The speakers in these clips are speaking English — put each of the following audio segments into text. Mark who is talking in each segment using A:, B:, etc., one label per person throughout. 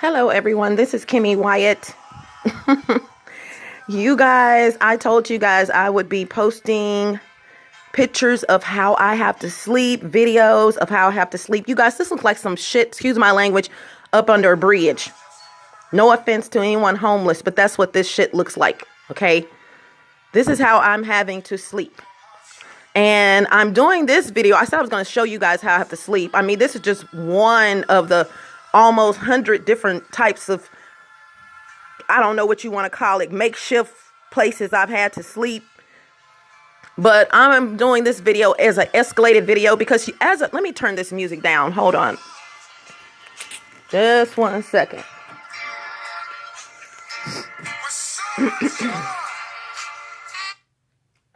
A: Hello, everyone. This is Kimmy Wyatt. You guys, I told you guys I would be posting pictures of how I have to sleep, videos of how I have to sleep. You guys, this looks like some shit, excuse my language, up under a bridge. No offense to anyone homeless, but that's what this shit looks like, okay? This is how I'm having to sleep. And I'm doing this video. I said I was going to show you guys how I have to sleep. I mean, this is just one of the almost 100 different types of, I don't know what you want to call it, makeshift places I've had to sleep. But I'm doing this video as an escalated video because let me turn this music down. Hold on. Just 1 second.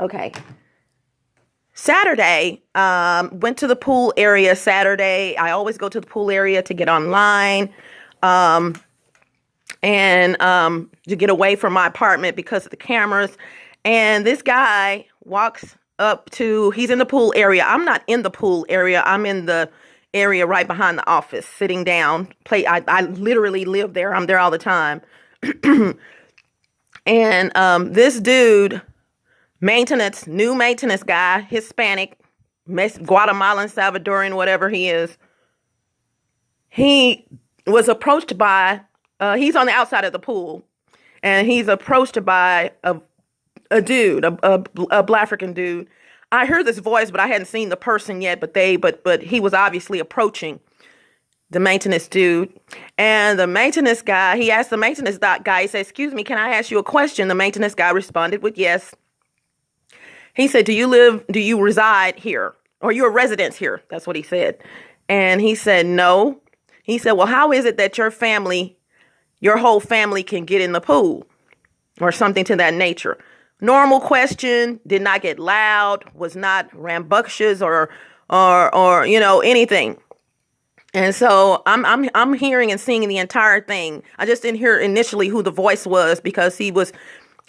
A: Okay. Saturday, went to the pool area Saturday. I always go to the pool area to get online and to get away from my apartment because of the cameras. And this guy walks up to, he's in the pool area. I'm not in the pool area. I'm in the area right behind the office, sitting down. I literally live there. I'm there all the time. And this dude, new maintenance guy, Hispanic, Guatemalan, Salvadoran, whatever he is. He was approached by, he's on the outside of the pool, and he's approached by a dude, a Black African dude. I heard this voice, but I hadn't seen the person yet, but he was obviously approaching the maintenance dude. And the maintenance guy, he asked the maintenance guy, he said, "Excuse me, can I ask you a question?" The maintenance guy responded with yes. He said, do you reside here? Or you're a resident here? That's what he said. And he said, no. He said, well, how is it that your whole family can get in the pool? Or something to that nature. Normal question, did not get loud, was not rambunctious or anything. And so I'm hearing and seeing the entire thing. I just didn't hear initially who the voice was because he was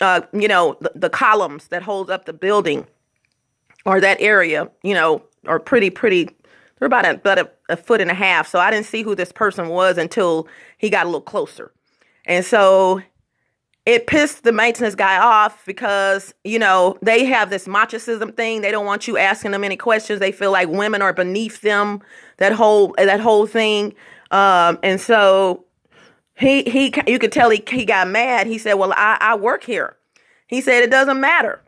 A: the columns that hold up the building or that area, are pretty, they're about a foot and a half. So I didn't see who this person was until he got a little closer. And so it pissed the maintenance guy off because, they have this machoism thing. They don't want you asking them any questions. They feel like women are beneath them, that whole thing. And so you could tell he got mad. He said, well, I work here. He said, it doesn't matter.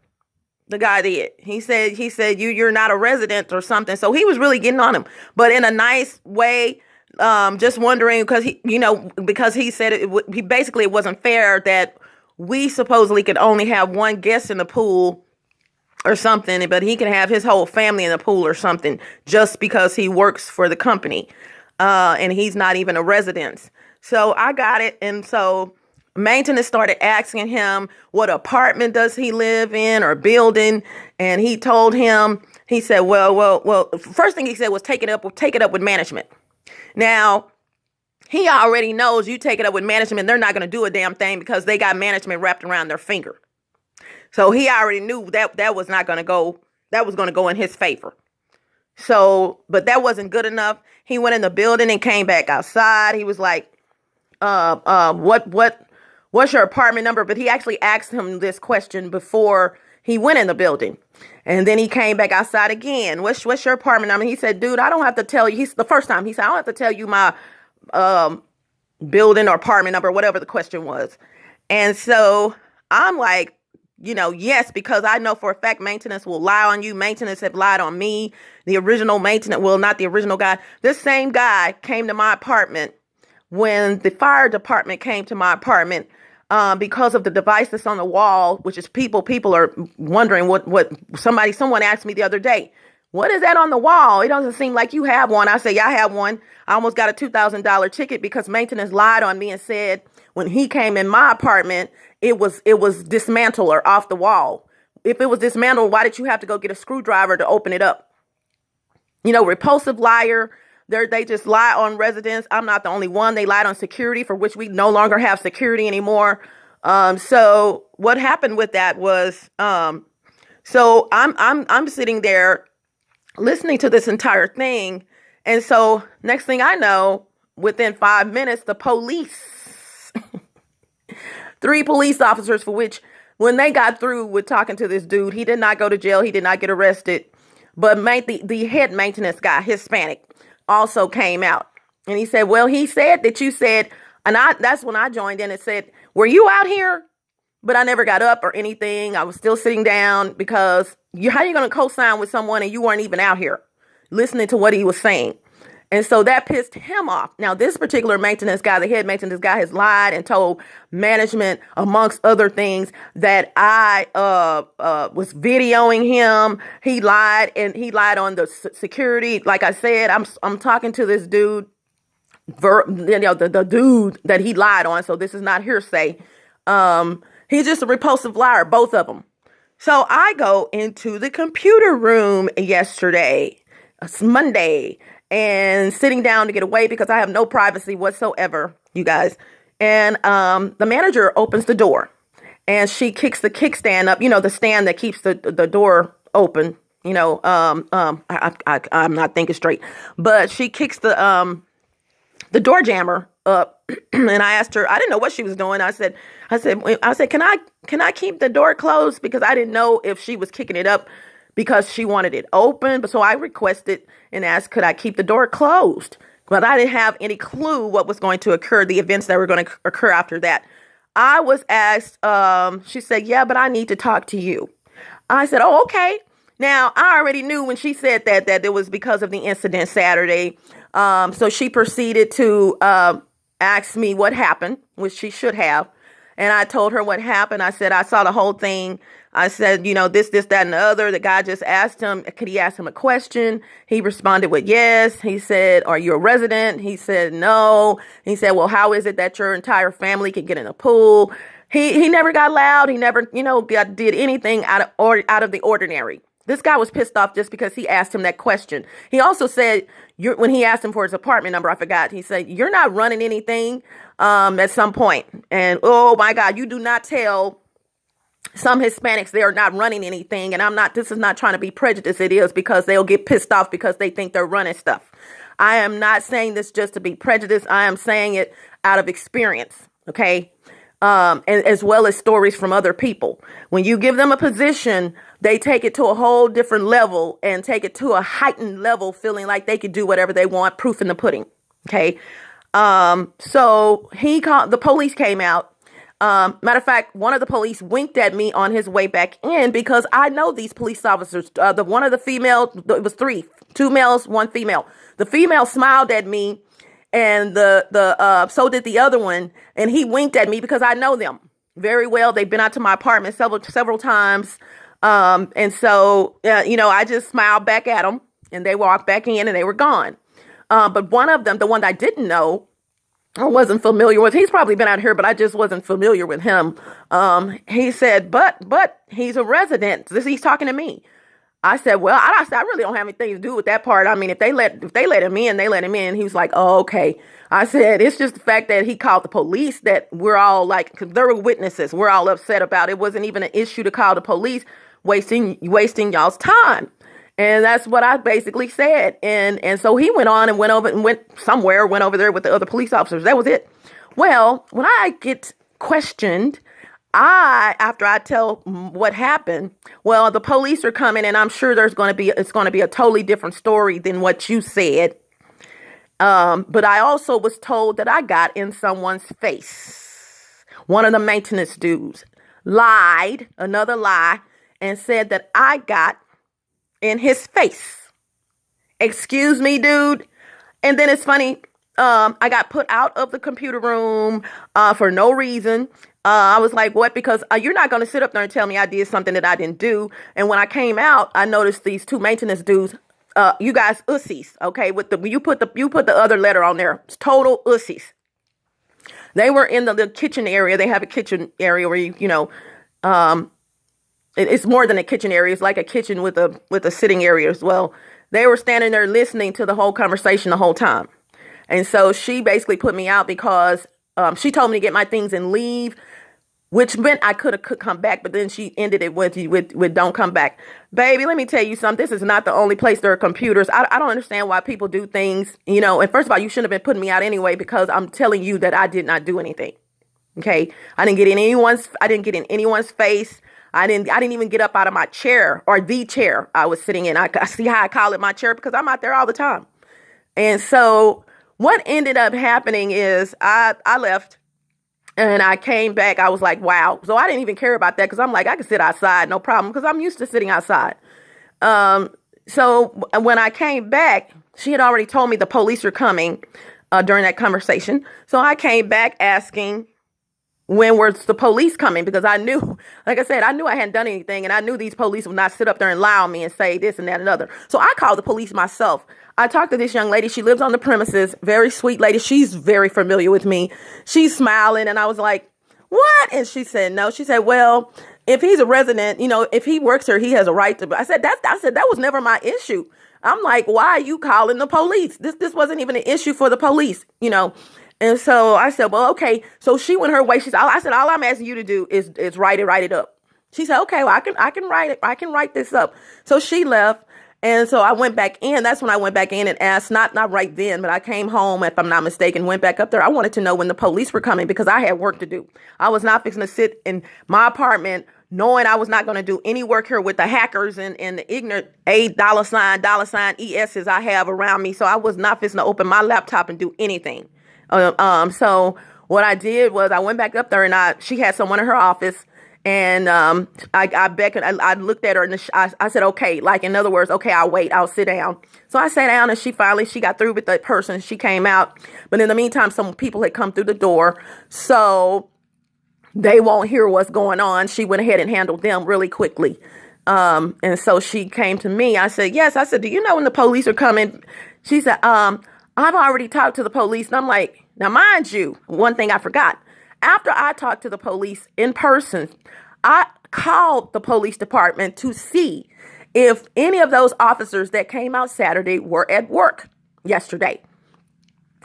A: The guy did. He said, you're not a resident or something. So he was really getting on him, but in a nice way. Just wondering because he said it wasn't fair that we supposedly could only have one guest in the pool or something, but he can have his whole family in the pool or something just because he works for the company. And he's not even a resident. So I got it. And so maintenance started asking him what apartment does he live in or building. And he told him, he said, well, first thing he said was take it up with management. Now, he already knows you take it up with management, they're not going to do a damn thing because they got management wrapped around their finger. So he already knew that was not going to go, that was going to go in his favor. So, but that wasn't good enough. He went in the building and came back outside. He was like, what's your apartment number? But he actually asked him this question before he went in the building. And then he came back outside again. What's your apartment number? He said, dude, I don't have to tell you. The first time he said, I don't have to tell you my building or apartment number, whatever the question was. And so I'm like, yes, because I know for a fact maintenance will lie on you. Maintenance have lied on me. The original maintenance, well, not the original guy. This same guy came to my apartment when the fire department came to my apartment because of the device that's on the wall, which is people are wondering what someone asked me the other day. What is that on the wall? It doesn't seem like you have one. I say, yeah, I have one. I almost got a $2,000 ticket because maintenance lied on me and said when he came in my apartment, it was dismantled or off the wall. If it was dismantled, why did you have to go get a screwdriver to open it up? Repulsive liar. They just lie on residents. I'm not the only one. They lied on security, for which we no longer have security anymore. So what happened with that was, so I'm sitting there listening to this entire thing. And so next thing I know, within 5 minutes, the police, 3 police officers, for which when they got through with talking to this dude, he did not go to jail. He did not get arrested. But the head maintenance guy, Hispanic, also came out. And he said, well, he said that you said, and that's when I joined in and said, were you out here? But I never got up or anything. I was still sitting down because how are you going to co-sign with someone and you weren't even out here listening to what he was saying? And so that pissed him off. Now, this particular maintenance guy, the head maintenance guy, has lied and told management, amongst other things, that I was videoing him. He lied, and he lied on the security. Like I said, I'm talking to this dude, the dude that he lied on. So this is not hearsay. He's just a repulsive liar, both of them. So I go into the computer room yesterday, it's Monday, and sitting down to get away because I have no privacy whatsoever, you guys. And the manager opens the door and she kicks the kickstand up, the stand that keeps the door open. I'm not thinking straight, but she kicks the door jammer up. And I asked her, I didn't know what she was doing. I said, can I keep the door closed? Because I didn't know if she was kicking it up because she wanted it open. But so I requested and asked, could I keep the door closed? But I didn't have any clue what was going to occur, the events that were going to occur after that. I was asked, she said, yeah, but I need to talk to you. I said, oh, okay. Now, I already knew when she said that it was because of the incident Saturday. So she proceeded to ask me what happened, which she should have. And I told her what happened. I said, I saw the whole thing. I said, this, that, and the other. The guy just asked him, could he ask him a question? He responded with yes. He said, are you a resident? He said, no. He said, well, how is it that your entire family can get in a pool? He never got loud. He never, did anything out of the ordinary. This guy was pissed off just because he asked him that question. He also said, when he asked him for his apartment number, I forgot. He said, you're not running anything at some point. And oh my God, you do not tell some Hispanics they are not running anything. And this is not trying to be prejudiced. It is because they'll get pissed off because they think they're running stuff. I am not saying this just to be prejudiced. I am saying it out of experience. Okay. And as well as stories from other people. When you give them a position, they take it to a whole different level and take it to a heightened level, feeling like they could do whatever they want, proof in the pudding. Okay. So the police came out. Matter of fact, one of the police winked at me on his way back in because I know these police officers. One of the female, it was 3, 2 males, 1 female. The female smiled at me. And so did the other one. And he winked at me because I know them very well. They've been out to my apartment several times. And so, I just smiled back at them and they walked back in and they were gone. But one of them, the one that I didn't know, I wasn't familiar with, he's probably been out here, but I just wasn't familiar with him. He said, but he's a resident. He's talking to me. I said, well, I really don't have anything to do with that part. I mean, if they let him in, they let him in. He was like, oh, okay. I said, it's just the fact that he called the police that we're all like, cause there were witnesses. We're all upset about. It wasn't even an issue to call the police, wasting y'all's time. And that's what I basically said. And so he went on and went over there with the other police officers. That was it. Well, when I get questioned, after I tell what happened, well, the police are coming and I'm sure it's going to be a totally different story than what you said. But I also was told that I got in someone's face. One of the maintenance dudes lied, another lie, and said that I got in his face. Excuse me, dude. And then it's funny. I got put out of the computer room for no reason. I was like, what? Because you're not going to sit up there and tell me I did something that I didn't do. And when I came out, I noticed these 2 maintenance dudes, you guys, ussies. Okay. You put the other letter on there. It's total ussies. They were in the kitchen area. They have a kitchen area where it's more than a kitchen area. It's like a kitchen with a sitting area as well. They were standing there listening to the whole conversation the whole time. And so she basically put me out because she told me to get my things and leave. which meant I could come back, but then she ended it with don't come back. Baby, let me tell you something. This is not the only place there are computers. I don't understand why people do things, and first of all, you shouldn't have been putting me out anyway, because I'm telling you that I did not do anything. Okay. I didn't get in anyone's face. I didn't even get up out of my chair, or the chair I was sitting in. I see how I call it my chair, because I'm out there all the time. And so what ended up happening is I left. And I came back. I was like, wow. So I didn't even care about that, because I'm like, I can sit outside, no problem, because I'm used to sitting outside. So when I came back, she had already told me the police were coming during that conversation. So I came back asking, when was the police coming? Because I knew, like I said, I knew I hadn't done anything, and I knew these police would not sit up there and lie on me and say this and that and other. So I called the police myself. I talked to this young lady. She lives on the premises. Very sweet lady. She's very familiar with me. She's smiling. And I was like, what? And she said, no. She said, well, if he's a resident, if he works here, he has a right to. I said, that was never my issue. I'm like, why are you calling the police? This wasn't even an issue for the police, And so I said, well, okay. So she went her way. I said, all I'm asking you to do is write it up. She said, okay, well, I can write it. I can write this up. So she left. And so I went back in. That's when I went back in and asked, not right then, but I came home, if I'm not mistaken, went back up there. I wanted to know when the police were coming, because I had work to do. I was not fixing to sit in my apartment knowing I was not going to do any work here with the hackers and the ignorant $$ ESs I have around me. So I was not fixing to open my laptop and do anything. So what I did was I went back up there, and she had someone in her office. And I beckoned. I looked at her, and I said, okay, like, in other words, okay, I'll wait. I'll sit down. So I sat down, and she got through with that person. She came out. But in the meantime, some people had come through the door. So they won't hear what's going on. She went ahead and handled them really quickly. And so she came to me. I said, yes. I said, do you know when the police are coming? She said, I've already talked to the police. And I'm like, now, mind you, one thing I forgot. After I talked to the police in person, I called the police department to see if any of those officers that came out Saturday were at work yesterday.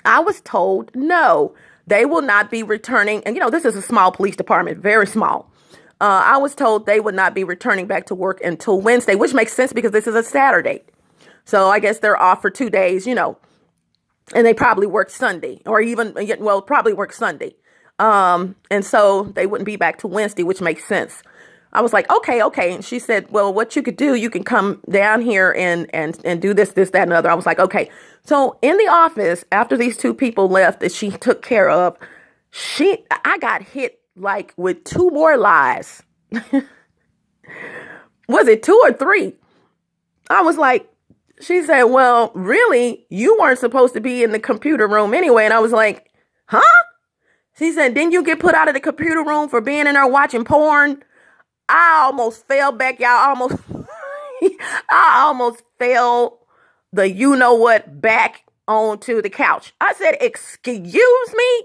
A: I was told no, they will not be returning. And, this is a small police department, very small. I was told they would not be returning back to work until Wednesday, which makes sense because this is a Saturday. So I guess they're off for 2 days, and they probably work Sunday, or probably work Sunday. And so they wouldn't be back to Wednesday, which makes sense. I was like, okay. And she said, well, what you could do, you can come down here and do this, that, and other. I was like, okay. So in the office, after these two people left that she took care of, I got hit like with 2 more lies. Was it 2 or 3? I was like, she said, well, really, you weren't supposed to be in the computer room anyway. And I was like, huh? She said, didn't you get put out of the computer room for being in there watching porn? I almost fell back, y'all. I almost fell back onto the couch. I said, excuse me?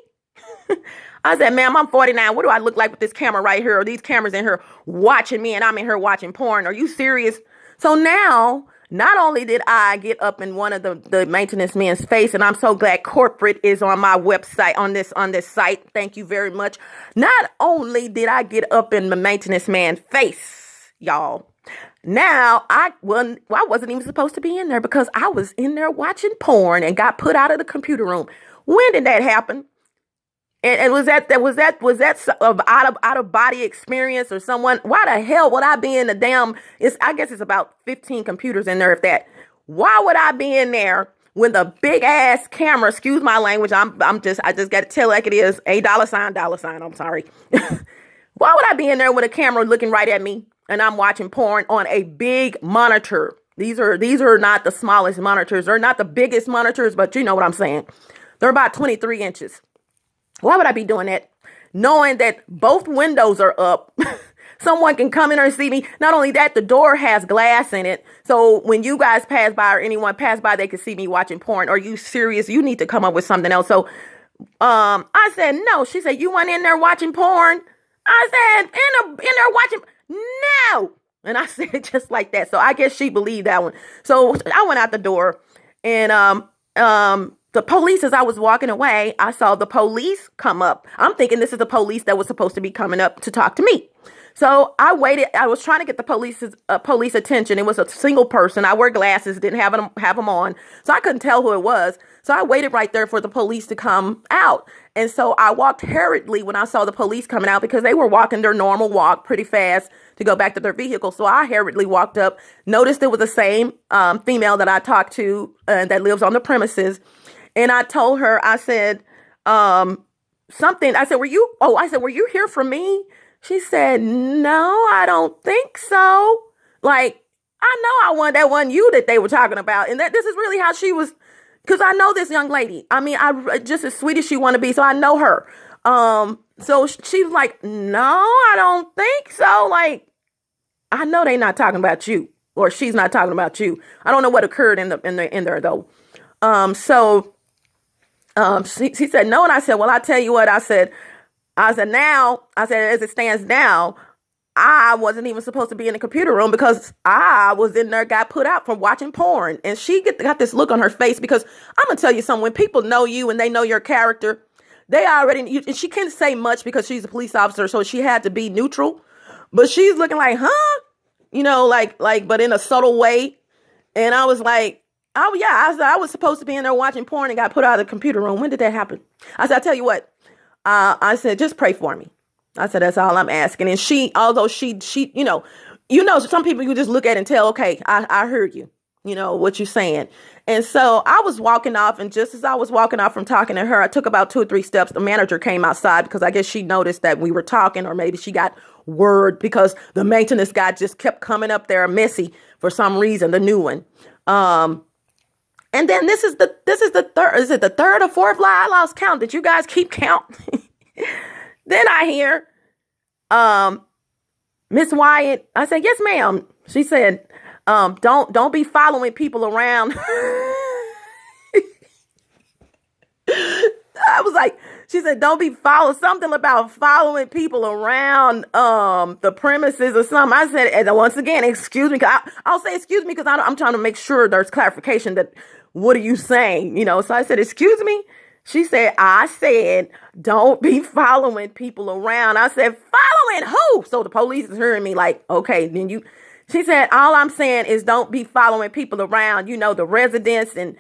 A: I said, ma'am, I'm 49. What do I look like with this camera right here? Or these cameras in here watching me and I'm in here watching porn? Are you serious? So now, not only did I get up in one of the maintenance men's face, and I'm so glad corporate is on my website, on this site. Thank you very much. Not only did I get up in the maintenance man's face, y'all. Now I wasn't even supposed to be in there because I was in there watching porn and got put out of the computer room. When did that happen? And was that out of body experience or someone? Why the hell would I be in the damn? I guess it's about 15 computers in there. If that, why would I be in there with a big ass camera? Excuse my language. I just got to tell like it is. $, $. I'm sorry. Why would I be in there with a camera looking right at me and I'm watching porn on a big monitor? These are not the smallest monitors. They're not the biggest monitors, but you know what I'm saying. They're about 23 inches. Why would I be doing that? Knowing that both windows are up. Someone can come in and see me. Not only that, the door has glass in it. So when you guys pass by or anyone pass by, they can see me watching porn. Are you serious? You need to come up with something else. So I said, no. She said, you went in there watching porn? I said, in there watching. No. And I said it just like that. So I guess she believed that one. So I went out the door and the police, as I was walking away, I saw the police come up. I'm thinking this is the police that was supposed to be coming up to talk to me. So I waited. I was trying to get the police attention. It was a single person. I wear glasses, didn't have them on, so I couldn't tell who it was. So I waited right there for the police to come out. And so I walked hurriedly when I saw the police coming out, because they were walking their normal walk pretty fast to go back to their vehicle. So I hurriedly walked up, noticed it was the same female that I talked to that lives on the premises. And I told her, I said, something. I said, were you here for me? She said, no, I don't think so. Like, I know that wasn't you that they were talking about. And that this is really how she was, because I know this young lady. I mean, I just as sweet as she want to be. So I know her. So she's like, no, I don't think so. Like, I know they not talking about you, or she's not talking about you. I don't know what occurred in there though. She said no, and I said, well, I tell you what, I said, as it stands now, I wasn't even supposed to be in the computer room, because I was in there, got put out for watching porn. And she got this look on her face, because I'm gonna tell you something. When people know you and they know your character, they already. And she can't say much because she's a police officer, so she had to be neutral. But she's looking like, huh? But in a subtle way. And I was like, oh yeah, I was supposed to be in there watching porn and got put out of the computer room. When did that happen? I said, I tell you what. I said, just pray for me. I said, that's all I'm asking. And although she, some people you just look at and tell, okay, I heard you, what you're saying. And so I was walking off, and just as I was walking off from talking to her, I took about 2 or 3 steps. The manager came outside, because I guess she noticed that we were talking, or maybe she got word, because the maintenance guy just kept coming up there messy for some reason, the new one. And then this is the third, is it the third or fourth lie? I lost count. Did you guys keep count? Then I hear, Miss Wyatt, I said, yes, ma'am. She said, don't be following people around. I was like, she said, don't be something about following people around the premises or something. I said, and once again, excuse me. I'll say excuse me, because I'm trying to make sure there's clarification that, what are you saying? So I said, excuse me. She said, I said, don't be following people around. I said, following who? So the police is hearing me like, okay, then she said, all I'm saying is don't be following people around, the residents. And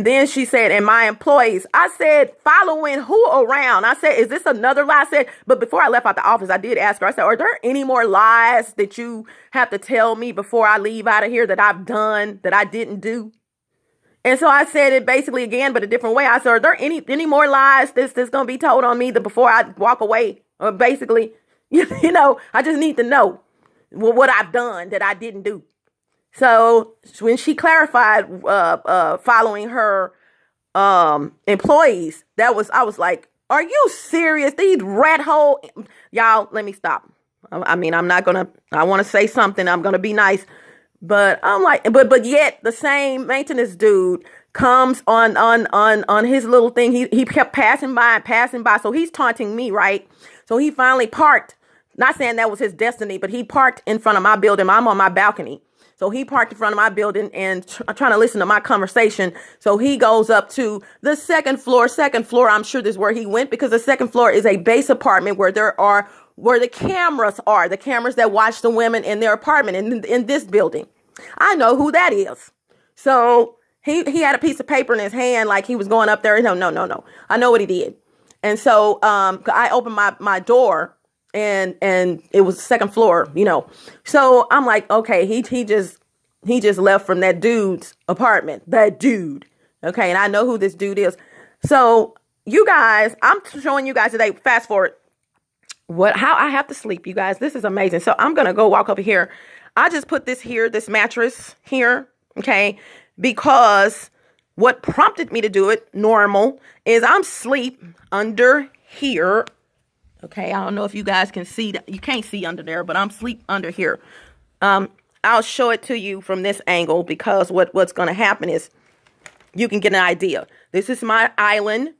A: then she said, and my employees. I said, following who around? I said, is this another lie? I said, but before I left out the office, I did ask her, I said, are there any more lies that you have to tell me before I leave out of here that I've done that I didn't do? And so I said it basically again, but a different way. I said, are there any more lies that's going to be told on me before I walk away? Or basically, I just need to know what I've done that I didn't do. So when she clarified following her employees, I was like, are you serious? These rat hole, y'all, let me stop. I mean, I want to say something. I'm going to be nice. But I'm like, but yet the same maintenance dude comes on his little thing. He kept passing by. So he's taunting me, right? So he finally parked, not saying that was his destiny, but he parked in front of my building. I'm on my balcony. So he parked in front of my building and trying to listen to my conversation. So he goes up to the second floor. I'm sure this is where he went, because the second floor is a base apartment where the cameras are, the cameras that watch the women in their apartment in this building. I know who that is. So he had a piece of paper in his hand, like he was going up there. No. I know what he did. And so I opened my door, and it was second floor, So I'm like, okay, he just left from that dude's apartment. That dude. Okay, and I know who this dude is. So you guys, I'm showing you guys today. Fast forward. How I have to sleep, you guys. This is amazing. So I'm gonna go walk over here. I just put this mattress here, okay, because what prompted me to do it, normal, is I'm asleep under here, okay? I don't know if you guys can see that. You can't see under there, but I'm asleep under here. I'll show it to you from this angle, because what's going to happen is you can get an idea. This is my island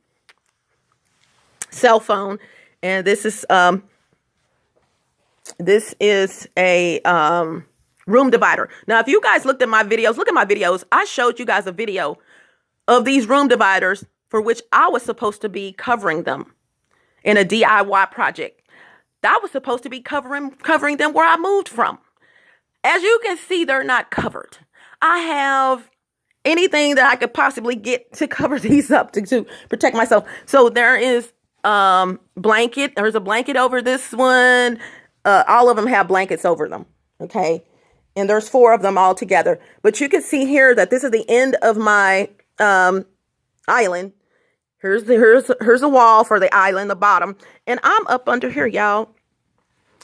A: cell phone, and this is a room divider. Now, if you guys looked at my videos, look at my videos. I showed you guys a video of these room dividers for which I was supposed to be covering them in a DIY project. That was supposed to be covering them where I moved from. As you can see, they're not covered. I have anything that I could possibly get to cover these up to protect myself. So there is blanket. There's a blanket over this one. All of them have blankets over them. Okay. And there's 4 of them all together. But you can see here that this is the end of my island. Here's a wall for the island, the bottom. And I'm up under here, y'all.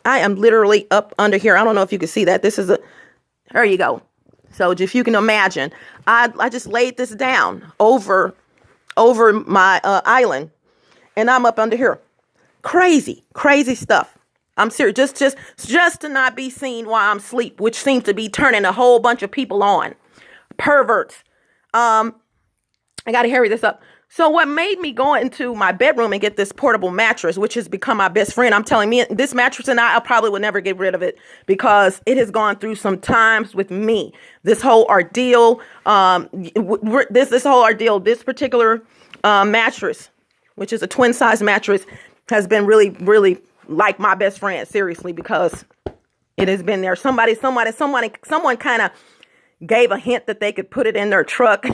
A: I am literally up under here. I don't know if you can see that. There you go. So if you can imagine, I just laid this down over my island, and I'm up under here. Crazy stuff. I'm serious. Just to not be seen while I'm asleep, which seems to be turning a whole bunch of people on. Perverts. I got to hurry this up. So what made me go into my bedroom and get this portable mattress, which has become my best friend. I'm telling me, this mattress and I probably would never get rid of it because it has gone through some times with me. This whole ordeal, this particular mattress, which is a twin size mattress, has been really, really like my best friend, seriously, because it has been there. Someone kind of gave a hint that they could put it in their truck.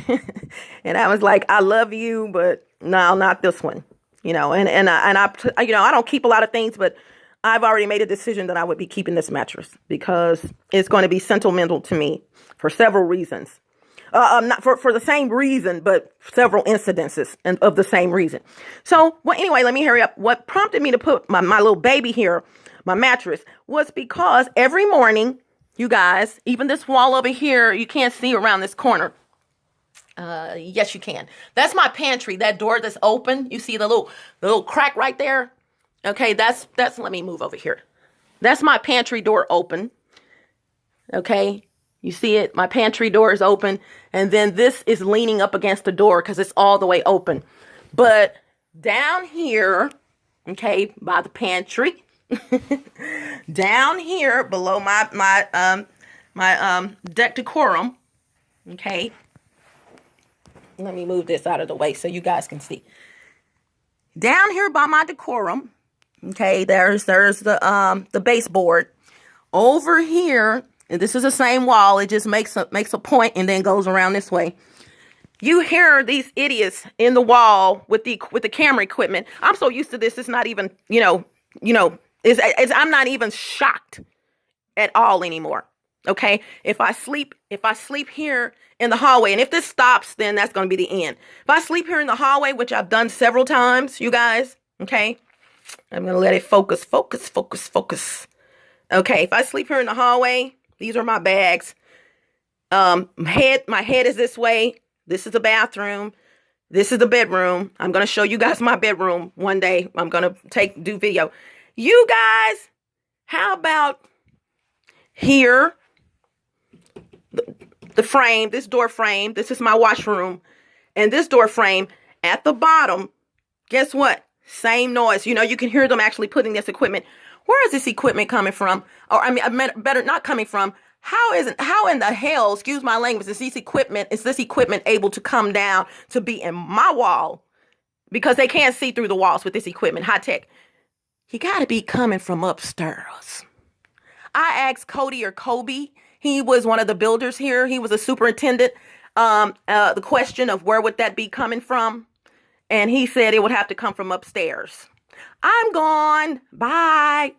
A: And I was like, I love you, but no, not this one, and I don't keep a lot of things, but I've already made a decision that I would be keeping this mattress because it's going to be sentimental to me for several reasons. Not for the same reason, but several incidences of the same reason. So, well, anyway, let me hurry up. What prompted me to put my little baby here, my mattress, was because every morning, you guys, even this wall over here, you can't see around this corner. Yes, you can. That's my pantry. That door that's open. You see the little crack right there? Okay, that's, let me move over here. That's my pantry door open. Okay, you see it? My pantry door is open. And then this is leaning up against the door because it's all the way open. But down here, okay, by the pantry, down here below my deck decorum, okay, let me move this out of the way so you guys can see. Down here by my decorum, okay, there's the baseboard. Over here, and this is the same wall, it just makes a point and then goes around this way. You hear these idiots in the wall with the camera equipment. I'm so used to this, it's not even, I'm not even shocked at all anymore. Okay. If I sleep here in the hallway, and if this stops, then that's going to be the end. If I sleep here in the hallway, which I've done several times, you guys, okay, I'm going to let it focus. Okay. If I sleep here in the hallway, these are my bags. My head is this way. This is the bathroom. This is the bedroom. I'm going to show you guys my bedroom one day. I'm going to do video. You guys, how about here, the frame, this door frame, this is my washroom, and this door frame at the bottom, guess what? Same noise. You can hear them actually putting this equipment. Where is this equipment coming from? Or better not coming from. How in the hell, excuse my language, is this equipment able to come down to be in my wall? Because they can't see through the walls with this equipment, high tech. You got to be coming from upstairs. I asked Cody or Kobe. He was one of the builders here. He was a superintendent. The question of where would that be coming from? And he said it would have to come from upstairs. I'm gone. Bye.